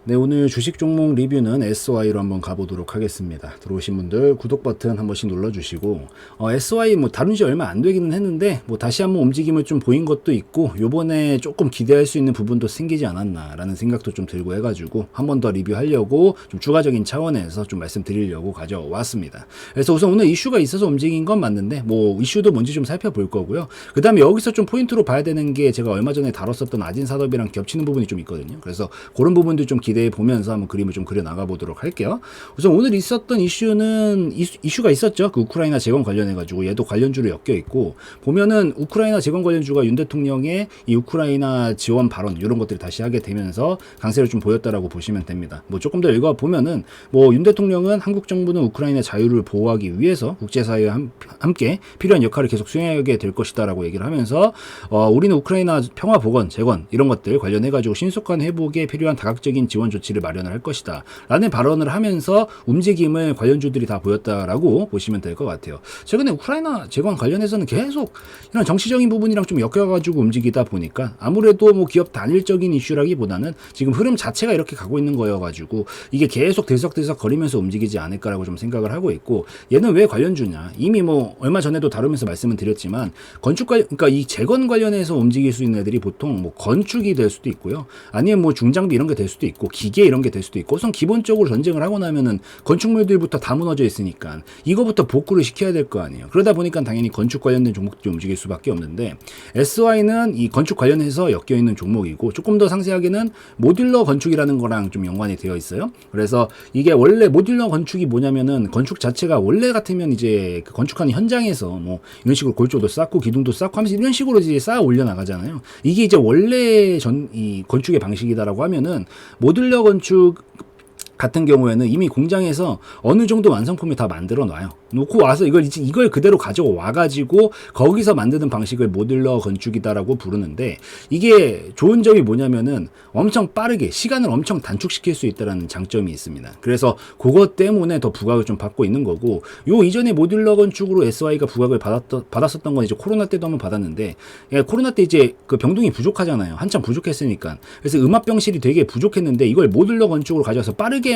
네, 오늘 주식 종목 리뷰는 SY로 한번 가보도록 하겠습니다. 들어오신 분들 구독 버튼 한 번씩 눌러주시고, SY 뭐 다룬 지 얼마 안 되기는 했는데, 뭐 다시 한번 움직임을 좀 보인 것도 있고, 요번에 조금 기대할 수 있는 부분도 생기지 않았나라는 생각도 좀 들고 해가지고, 한 번 더 리뷰하려고 좀 추가적인 차원에서 좀 말씀드리려고 가져왔습니다. 그래서 우선 오늘 이슈가 있어서 움직인 건 맞는데, 뭐 이슈도 뭔지 좀 살펴볼 거고요. 그 다음에 여기서 좀 포인트로 봐야 되는 게 제가 얼마 전에 다뤘었던 아진산업이랑 겹치는 부분이 좀 있거든요. 그래서 그런 부분도 좀 기대해 보면서 한번 그림을 좀 그려 나가 보도록 할게요. 우선 오늘 있었던 이슈는 이슈가 있었죠. 그 우크라이나 재건 관련해 가지고 얘도 관련주로 엮여 있고, 보면은 우크라이나 재건 관련주가 윤 대통령의 이 우크라이나 지원 발언 이런 것들이 다시 하게 되면서 강세를 좀 보였다라고 보시면 됩니다. 뭐 조금 더 읽어 보면은 뭐 윤 대통령은 한국 정부는 우크라이나 자유를 보호하기 위해서 국제사회와 함께 필요한 역할을 계속 수행하게 될 것이다라고 얘기를 하면서 우리는 우크라이나 평화 복원 재건 이런 것들 관련해 가지고 신속한 회복에 필요한 다각적인 지원 조치를 마련을 할 것이다 라는 발언을 하면서 움직임을 관련주들이 다 보였다라고 보시면 될 것 같아요. 최근에 우크라이나 재건 관련해서는 계속 이런 정치적인 부분이랑 좀 엮여가지고 움직이다 보니까 아무래도 뭐 기업 단일적인 이슈라기보다는 지금 흐름 자체가 이렇게 가고 있는 거여가지고 이게 계속 들썩들썩 거리면서 움직이지 않을까라고 좀 생각을 하고 있고, 얘는 왜 관련주냐, 이미 뭐 얼마 전에도 다루면서 말씀을 드렸지만 그러니까 이 재건 관련해서 움직일 수 있는 애들이 보통 뭐 건축이 될 수도 있고요, 아니면 뭐 중장비 이런 게 될 수도 있고 기계 이런 게 될 수도 있고, 우선 기본적으로 전쟁을 하고 나면은 건축물들부터 다 무너져 있으니까 이거부터 복구를 시켜야 될 거 아니에요. 그러다 보니까 당연히 건축 관련된 종목들이 움직일 수밖에 없는데, SY는 이 건축 관련해서 엮여 있는 종목이고, 조금 더 상세하게는 모듈러 건축이라는 거랑 좀 연관이 되어 있어요. 그래서 이게 원래 모듈러 건축이 뭐냐면은, 건축 자체가 원래 같으면 이제 그 건축하는 현장에서 뭐 이런 식으로 골조도 쌓고 기둥도 쌓고 하면서 이런 식으로 이제 쌓아 올려 나가잖아요. 이게 이제 원래 이 건축의 방식이다라고 하면은, 모듈러 건축 같은 경우에는 이미 공장에서 어느 정도 완성품이 다 만들어 놔요. 놓고 와서 이걸 그대로 가져와 가지고 거기서 만드는 방식을 모듈러 건축이다라고 부르는데, 이게 좋은 점이 뭐냐면은 엄청 빠르게 시간을 엄청 단축시킬 수 있다라는 장점이 있습니다. 그래서 그것 때문에 더 부각을 좀 받고 있는 거고, 요 이전에 모듈러 건축으로 SY가 부각을 받았었던 건 이제 코로나 때도 한번 받았는데, 코로나 때 이제 그 병동이 부족하잖아요. 한참 부족했으니까. 그래서 음압병실이 되게 부족했는데 이걸 모듈러 건축으로 가져와서 빠르게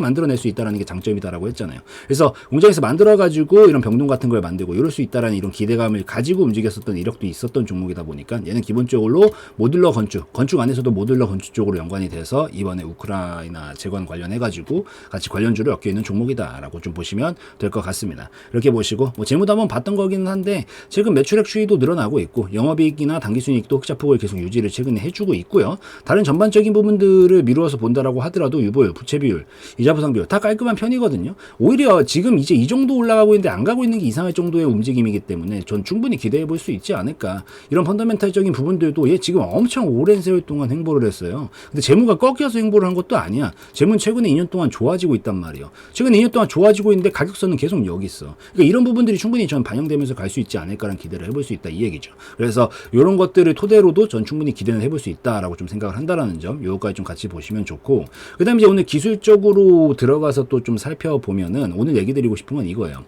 만들어낼 수 있다는 게 장점이다라고 했잖아요. 그래서 공장에서 만들어가지고 이런 병동 같은 걸 만들고 이럴 수 있다라는 이런 기대감을 가지고 움직였었던 이력도 있었던 종목이다 보니까, 얘는 기본적으로 모듈러 건축 안에서도 모듈러 건축 쪽으로 연관이 돼서 이번에 우크라이나 재건 관련해가지고 같이 관련주로 엮여 있는 종목이다라고 좀 보시면 될 것 같습니다. 이렇게 보시고, 뭐 재무도 한번 봤던 거기는 한데 최근 매출액 추이도 늘어나고 있고, 영업이익이나 당기순이익도 흑자폭을 계속 유지를 최근에 해주고 있고요. 다른 전반적인 부분들을 미루어서 본다라고 하더라도 유보율, 부채 비율, 이자 보상 비율 다 깔끔한 편이거든요. 오히려 지금 이제 이 정도 올라가고 있는데 안 가고 있는 게 이상할 정도의 움직임이기 때문에 전 충분히 기대해 볼 수 있지 않을까. 이런 펀더멘탈적인 부분들도 얘 지금 엄청 오랜 세월 동안 행보를 했어요. 근데 재무가 꺾여서 행보를 한 것도 아니야. 재무는 최근에 2년 동안 좋아지고 있단 말이에요. 최근에 2년 동안 좋아지고 있는데 가격선은 계속 여기 있어. 그러니까 이런 부분들이 충분히 전 반영되면서 갈 수 있지 않을까라는 기대를 해볼 수 있다, 이 얘기죠. 그래서 이런 것들을 토대로도 전 충분히 기대는 해볼 수 있다라고 좀 생각을 한다라는 점, 요거까지 좀 같이 보시면 좋고, 그다음에 이제 오늘 기술적으로 들어가서 또 좀 살펴보면은 오늘 얘기 드리고 싶은 건 이거예요.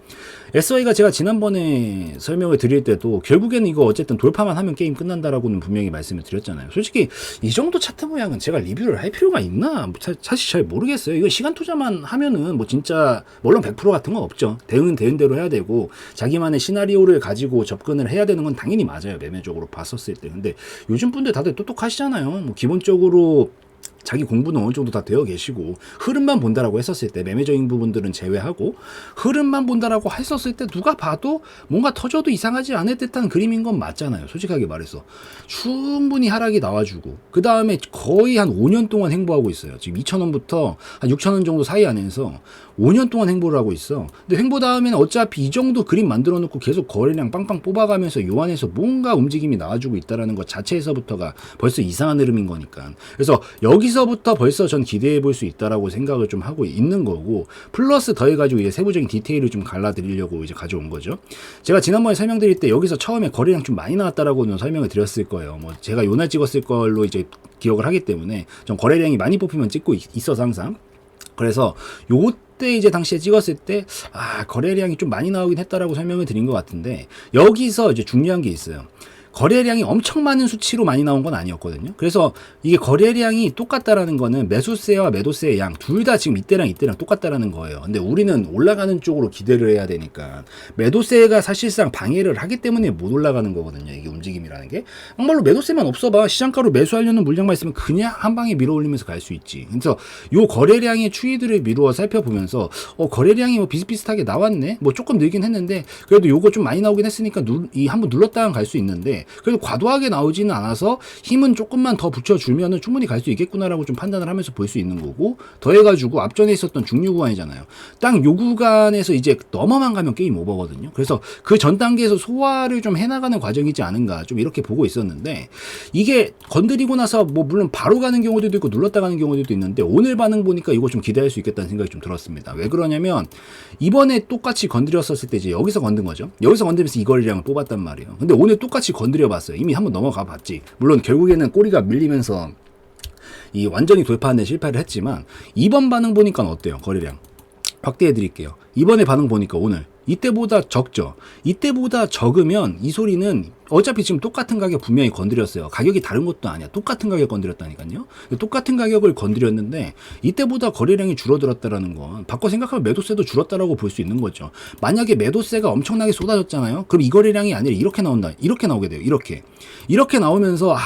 SY가 제가 지난번에 설명을 드릴 때도 결국에는 이거 어쨌든 돌파만 하면 게임 끝난다라고는 분명히 말씀을 드렸잖아요. 솔직히 이 정도 차트 모양은 제가 리뷰를 할 필요가 있나? 사실 잘 모르겠어요. 이거 시간 투자만 하면은 뭐 진짜 물론 100% 같은 건 없죠. 대응은 대응대로 해야 되고 자기만의 시나리오를 가지고 접근을 해야 되는 건 당연히 맞아요. 매매적으로 봤었을 때. 근데 요즘 분들 다들 똑똑하시잖아요. 뭐 기본적으로 자기 공부는 어느 정도 다 되어 계시고, 흐름만 본다라고 했었을 때, 매매적인 부분들은 제외하고 흐름만 본다라고 했었을 때 누가 봐도 뭔가 터져도 이상하지 않을 듯한 그림인 건 맞잖아요. 솔직하게 말해서 충분히 하락이 나와주고, 그 다음에 거의 한 5년 동안 행보하고 있어요. 지금 2,000원부터 한 6,000원 정도 사이 안에서 5년 동안 행보를 하고 있어. 근데 행보 다음에는 어차피 이 정도 그림 만들어 놓고 계속 거래량 빵빵 뽑아가면서 요 안에서 뭔가 움직임이 나와주고 있다라는 것 자체에서부터가 벌써 이상한 흐름인 거니까. 그래서 여기서부터 벌써 전 기대해 볼 수 있다라고 생각을 좀 하고 있는 거고, 플러스 더해가지고 이제 세부적인 디테일을 좀 갈라드리려고 이제 가져온 거죠. 제가 지난번에 설명드릴 때 여기서 처음에 거래량 좀 많이 나왔다라고는 설명을 드렸을 거예요. 뭐 제가 요날 찍었을 걸로 이제 기억을 하기 때문에 전 거래량이 많이 뽑히면 찍고 있어서 항상. 그래서 요때 이제 당시에 찍었을 때 거래량이 좀 많이 나오긴 했다라고 설명을 드린 것 같은데, 여기서 이제 중요한 게 있어요. 거래량이 엄청 많은 수치로 많이 나온 건 아니었거든요. 그래서 이게 거래량이 똑같다라는 거는 매수세와 매도세의 양 둘 다 지금 이때랑 똑같다라는 거예요. 근데 우리는 올라가는 쪽으로 기대를 해야 되니까 매도세가 사실상 방해를 하기 때문에 못 올라가는 거거든요. 이게 움직임이라는 게. 정말로 매도세만 없어봐. 시장가로 매수하려는 물량만 있으면 그냥 한 방에 밀어 올리면서 갈 수 있지. 그래서 요 거래량의 추이들을 미루어 살펴보면서 거래량이 뭐 비슷비슷하게 나왔네. 뭐 조금 늘긴 했는데 그래도 요거 좀 많이 나오긴 했으니까 한번 눌렀다가 갈 수 있는데 그래도 과도하게 나오지는 않아서 힘은 조금만 더 붙여주면은 충분히 갈 수 있겠구나라고 좀 판단을 하면서 볼 수 있는 거고, 더해가지고 앞전에 있었던 중류 구간이잖아요. 딱 요 구간에서 이제 넘어만 가면 게임 오버거든요. 그래서 그 전 단계에서 소화를 좀 해나가는 과정이지 않은가 좀 이렇게 보고 있었는데, 이게 건드리고 나서 뭐 물론 바로 가는 경우들도 있고 눌렀다 가는 경우들도 있는데 오늘 반응 보니까 이거 좀 기대할 수 있겠다는 생각이 좀 들었습니다. 왜 그러냐면 이번에 똑같이 건드렸었을 때 이제 여기서 건든 거죠. 여기서 건드리면서 이 거래량을 뽑았단 말이에요. 근데 오늘 똑같이 건드려 봤어요. 이미 한번 넘어가 봤지. 물론 결국에는 꼬리가 밀리면서 이 완전히 돌파하는 데 실패를 했지만, 이번 반응 보니까 어때요? 거래량 확대해 드릴게요. 이번에 반응 보니까 오늘 이때보다 적죠. 이때보다 적으면 이 소리는 어차피 지금 똑같은 가격 분명히 건드렸어요. 가격이 다른 것도 아니야. 똑같은 가격 건드렸다니까요. 똑같은 가격을 건드렸는데 이때보다 거래량이 줄어들었다라는 건 바꿔 생각하면 매도세도 줄었다라고 볼 수 있는 거죠. 만약에 매도세가 엄청나게 쏟아졌잖아요. 그럼 이 거래량이 아니라 이렇게 나온다. 이렇게 나오게 돼요. 이렇게 나오면서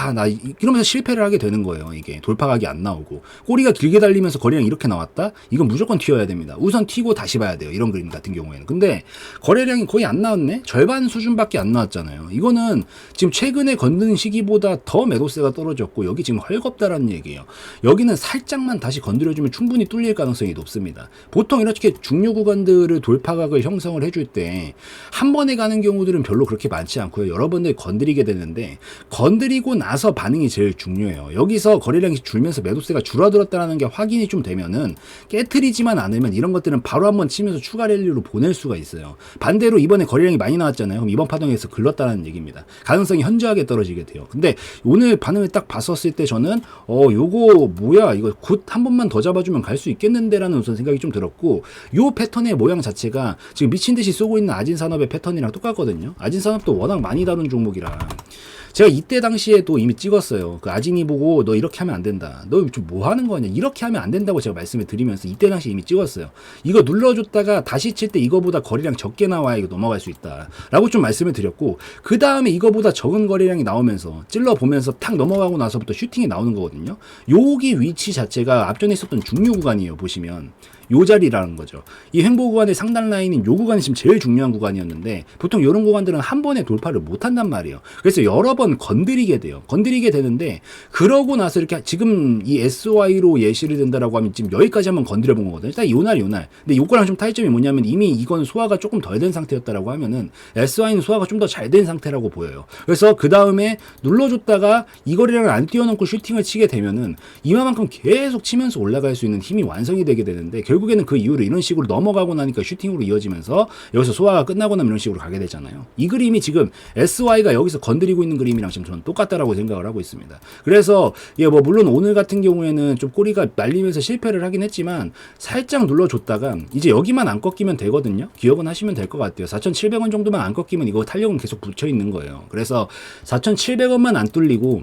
이러면서 실패를 하게 되는 거예요. 이게 돌파각이 안 나오고 꼬리가 길게 달리면서 거래량이 이렇게 나왔다. 이건 무조건 튀어야 됩니다. 우선 튀고 다시 봐야 돼요. 이런 그림 같은 경우에는. 근데 거래량이 거의 안 나왔네. 절반 수준밖에 안 나왔잖아요. 이거는 지금 최근에 건드는 시기보다 더 매도세가 떨어졌고 여기 지금 헐겁다라는 얘기예요. 여기는 살짝만 다시 건드려주면 충분히 뚫릴 가능성이 높습니다. 보통 이렇게 중요 구간들을 돌파각을 형성을 해줄 때 한 번에 가는 경우들은 별로 그렇게 많지 않고요. 여러 번들 건드리게 되는데 건드리고 나서 반응이 제일 중요해요. 여기서 거래량이 줄면서 매도세가 줄어들었다는 게 확인이 좀 되면은 깨트리지만 않으면 이런 것들은 바로 한번 치면서 추가 랠리로 보낼 수가 있어요. 반대로 이번에 거래량이 많이 나왔잖아요. 그럼 이번 파동에서 글렀다는 얘기입니다. 가능성이 현저하게 떨어지게 돼요. 근데 오늘 반응을 딱 봤었을 때 저는 요거 뭐야, 이거 굿 한 번만 더 잡아주면 갈 수 있겠는데 라는 우선 생각이 좀 들었고, 요 패턴의 모양 자체가 지금 미친듯이 쏘고 있는 아진산업의 패턴이랑 똑같거든요. 아진산업도 워낙 많이 다룬 종목이라 제가 이때 당시에도 이미 찍었어요. 그 아진이 보고 너 이렇게 하면 안 된다. 너 좀 뭐 하는 거냐. 이렇게 하면 안 된다고 제가 말씀을 드리면서 이때 당시 이미 찍었어요. 이거 눌러줬다가 다시 칠 때 이거보다 거래량 적게 나와야 이거 넘어갈 수 있다. 라고 좀 말씀을 드렸고, 그 다음에 이거보다 적은 거래량이 나오면서 찔러보면서 탁 넘어가고 나서부터 슈팅이 나오는 거거든요. 여기 위치 자체가 앞전에 있었던 중요 구간이에요. 보시면. 요 자리라는 거죠. 이 횡보 구간의 상단 라인인 요 구간이 지금 제일 중요한 구간이었는데 보통 이런 구간들은 한 번에 돌파를 못 한단 말이에요. 그래서 여러 번 건드리게 돼요. 건드리게 되는데 그러고 나서 이렇게 지금 이 SY로 예시를 든다라고 하면 지금 여기까지 한번 건드려 본 거거든요. 딱 요날. 근데 요거랑 좀 타이점이 뭐냐면 이미 이건 소화가 조금 덜 된 상태였다라고 하면은 SY는 소화가 좀 더 잘 된 상태라고 보여요. 그래서 그 다음에 눌러줬다가 이 거래량을 안 뛰어넘고 슈팅을 치게 되면은 이만큼 계속 치면서 올라갈 수 있는 힘이 완성이 되게 되는데 결국에는 그 이후로 이런 식으로 넘어가고 나니까 슈팅으로 이어지면서 여기서 소화가 끝나고 나면 이런 식으로 가게 되잖아요. 이 그림이 지금 SY가 여기서 건드리고 있는 그림이랑 지금 저는 똑같다라고 생각을 하고 있습니다. 그래서 뭐 물론 오늘 같은 경우에는 좀 꼬리가 날리면서 실패를 하긴 했지만 살짝 눌러줬다가 이제 여기만 안 꺾이면 되거든요. 기억은 하시면 될 것 같아요. 4,700원 정도만 안 꺾이면 이거 탄력은 계속 붙여 있는 거예요. 그래서 4,700원만 안 뚫리고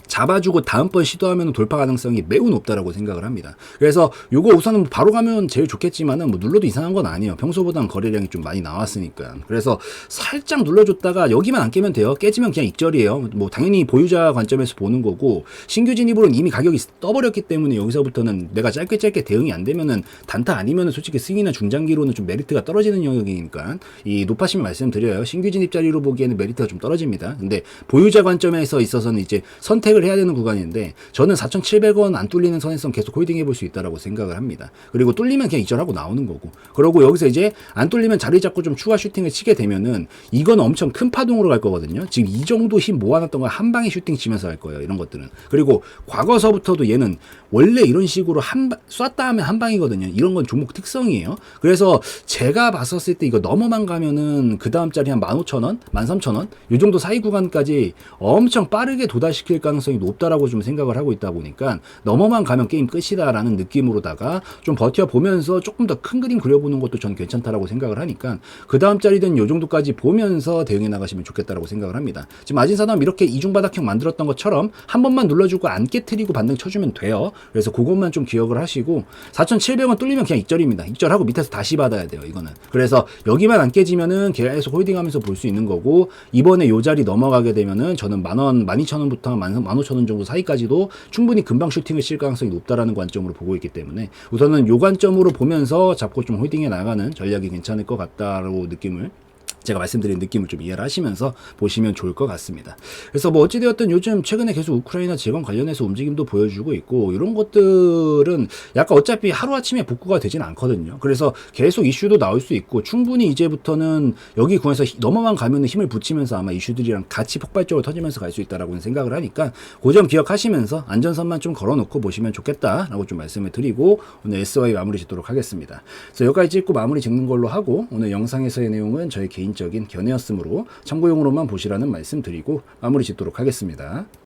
잡아주고 다음번 시도하면 돌파 가능성이 매우 높다라고 생각을 합니다. 그래서 요거 우선은 바로 가면 제일 좋겠지만은 뭐 눌러도 이상한 건 아니에요. 평소보다는 거래량이 좀 많이 나왔으니까. 그래서 살짝 눌러줬다가 여기만 안 깨면 돼요. 깨지면 그냥 익절이에요. 뭐 당연히 보유자 관점에서 보는 거고, 신규 진입으로는 이미 가격이 떠버렸기 때문에 여기서부터는 내가 짧게 대응이 안 되면은 단타 아니면은 솔직히 승이나 중장기로는 좀 메리트가 떨어지는 영역이니까 이 높아시면 말씀드려요. 신규 진입 자리로 보기에는 메리트가 좀 떨어집니다. 근데 보유자 관점에서 있어서는 이제 선택을 해야 되는 구간인데 저는 4,700원 안 뚫리는 선에서 계속 홀딩 해볼 수 있다라고 생각을 합니다. 그리고 뚫리면 그냥 이절하고 나오는 거고, 그러고 여기서 이제 안 뚫리면 자리 잡고 좀 추가 슈팅을 치게 되면은 이건 엄청 큰 파동으로 갈 거거든요. 지금 이 정도 힘 모아놨던 걸 한 방에 슈팅 치면서 할 거예요. 이런 것들은. 그리고 과거서부터도 얘는 원래 이런 식으로 쐈다 하면 한 방이거든요. 이런 건 종목 특성이에요. 그래서 제가 봤었을 때 이거 넘어만 가면은 그 다음 자리 한 15,000원, 13,000원 이 정도 사이 구간까지 엄청 빠르게 도달시킬 가능성이 가능성이 높다라고 좀 생각을 하고 있다 보니까 넘어만 가면 게임 끝이다라는 느낌으로다가 좀 버텨보면서 조금 더 큰 그림 그려보는 것도 저는 괜찮다라고 생각을 하니까 그 다음 자리든 요 정도까지 보면서 대응해 나가시면 좋겠다라고 생각을 합니다. 지금 아진사담 이렇게 이중바닥형 만들었던 것처럼 한 번만 눌러주고 안 깨트리고 반등 쳐주면 돼요. 그래서 그것만 좀 기억을 하시고 4,700원 뚫리면 그냥 익절입니다. 익절하고 밑에서 다시 받아야 돼요. 이거는. 그래서 여기만 안 깨지면은 계속 홀딩하면서 볼 수 있는 거고 이번에 요 자리 넘어가게 되면은 저는 만원, 12,000원부터 15,000원 정도 사이까지도 충분히 금방 슈팅을 칠 가능성이 높다라는 관점으로 보고 있기 때문에 우선은 요 관점으로 보면서 잡고 좀 홀딩해 나가는 전략이 괜찮을 것 같다라고 느낌을 제가 말씀드린 느낌을 좀 이해를 하시면서 보시면 좋을 것 같습니다. 그래서 뭐 어찌되었든 요즘 최근에 계속 우크라이나 재건 관련해서 움직임도 보여주고 있고 이런 것들은 약간 어차피 하루아침에 복구가 되진 않거든요. 그래서 계속 이슈도 나올 수 있고 충분히 이제부터는 여기 구에서 넘어만 가면 힘을 붙이면서 아마 이슈들이랑 같이 폭발적으로 터지면서 갈 수 있다라고 생각을 하니까 그 점 기억하시면서 안전선만 좀 걸어놓고 보시면 좋겠다라고 좀 말씀을 드리고 오늘 SY 마무리 짓도록 하겠습니다. 그래서 여기까지 찍고 마무리 짓는 걸로 하고 오늘 영상에서의 내용은 저의 개인적인 견해였으므로 참고용으로만 보시라는 말씀 드리고 마무리 짓도록 하겠습니다.